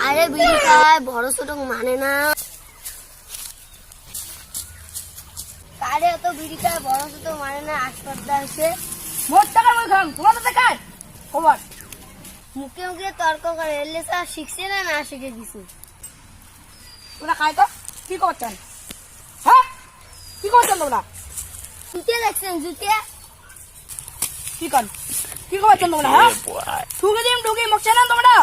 আরে বিড়ি খায় বড় ছোট মানে না। আরে এত বিড়ি খায় বড় ছোট মানে না। হাসপাতাল আছে মোট টাকার মই খাম তোমার তো দেখায় খবর মুখে মুখে তর্ক করে। এলে স্যার শিখছে না না শিখে কিছু। তোমরা খাই তো কি করছেন? হ্যাঁ কি করছেন তোমরা? জুতিয়ে দেখছেন জুতিয়ে কি করছেন তোমরা? হ্যাঁ ঢুকে মুখ চেনেন তোমরা?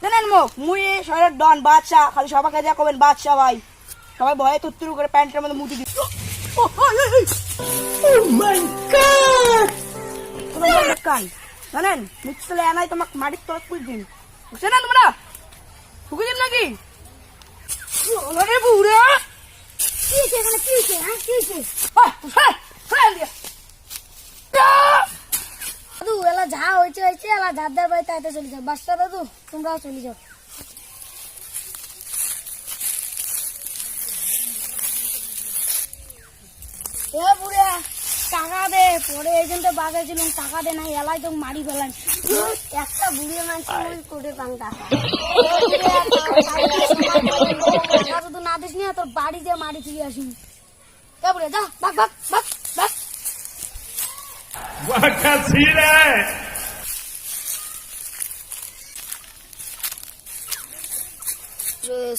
জানেন মুখ মুই শহরের ডন বাদশা, খালি সবাইকে যা করবেন বাদশা ভাই। সবাই ভয়ে তুত্তুরু করে প্যান্টের মধ্যে মুটি দিচ্ছে। জানেন মুখ চলে আনাই তোমাকে মাটির তরফ পুষ দিন। বুঝছে না তোমরা? ঢুকে দিন নাকি? বুড়া কি হয়েছে এখানে? কি হয়েছে? হ্যাঁ কি হয়েছে? দাদু এলা যা হয়েছে হয়েছে, এলা ঝাড়দার বাড়িতে আইতে চলে যাও। বাচ্চা দাদু তোমরাও চলে যাও। এ বুড়া টাকা দে, পরে এই জন্য বাজার ছিল টাকা দে না, এলাই তো মারি ফেলান। একটা বুড়িয়ে মানুষ করে পান টাকা শুধু না দিস নি তোর বাড়ি দিয়ে মারি থেকে আসি। বুড়ে যা বাক বাক বাক বাক।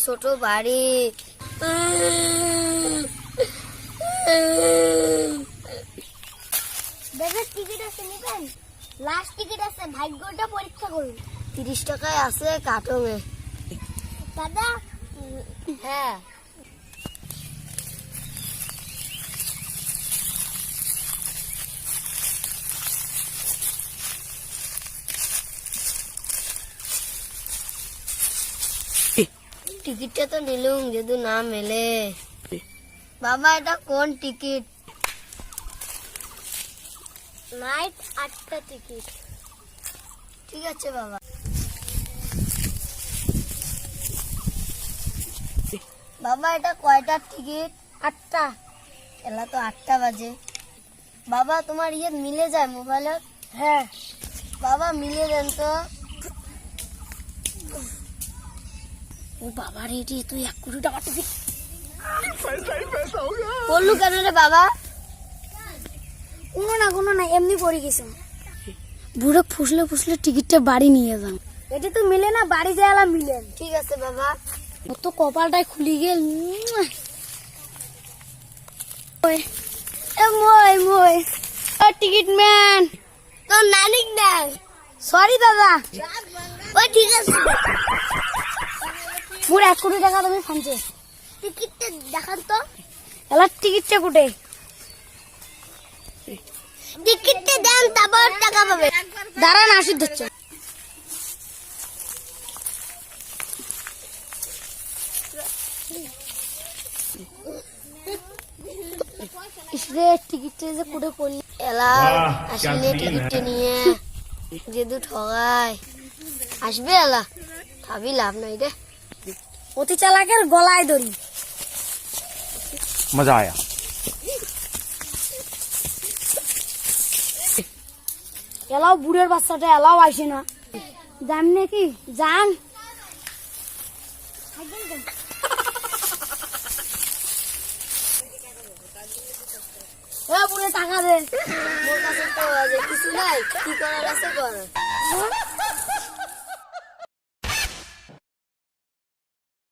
ছোট বাড়ি বেবের টিকিট আছে নিবেন? লাস্ট টিকিট আছে, ভাগ্যটা পরীক্ষা করুন। 30 টাকায় আছে কাটঙে দাদা। হ্যাঁ টিকিটটা তো নিলুম যদি না মেলে। বাবা এটা কোন টিকিট? Night 8টা ticket. ঠিক আছে বাবা। বাবা এটা কয়টার টিকিট? 8টা। এলা তো 8টা বাজে। বাবা তোমার ইয়ে মিলে যায় মোবাইলে? হ্যাঁ বাবা মিলে দেন তো। ও বাবা রেডি তুই 1 কোটি টাকা টিকিট বললু কেন রে বাবা? কোনো না এমনি পড়ে গেছে। বুড়ো ফুসলে টিকিটটা বাড়ি নিয়ে যান। এটা তো মিলে না, বাড়ি যাওয়া মিলেন। ঠিক আছে বাবা। ও তো কপালটাই খুলি গেল। টিকিট ম্যান তোর নানিক দেখ। সরি দাদা। ও ঠিক আছে পুরো 1 কোটি টাকা তুমি ফানছে। টিকিটটা দেখান তো। এলা টিকিটটা কোটে? টিকিটটা দেন তারপর টাকা পাবে। দাঁড়ান আসি দিচ্ছে। ইসরে টিকিটটা যে কোটে পড়লি। এলা আসলে টিকিটটা নিয়ে যেদু ঠগায় আসবে। এলা ভাবি লাভ নাই রে। অতি চালাকের গলায় দড়ি। মজা আয়া। এলাও বুড়ের বাচ্চাটা এলাও আসে না। যান নাকি যান। বুড়ে টাকা দে। মোর কাছে তো কিছু নাই, কি করার আছে কর।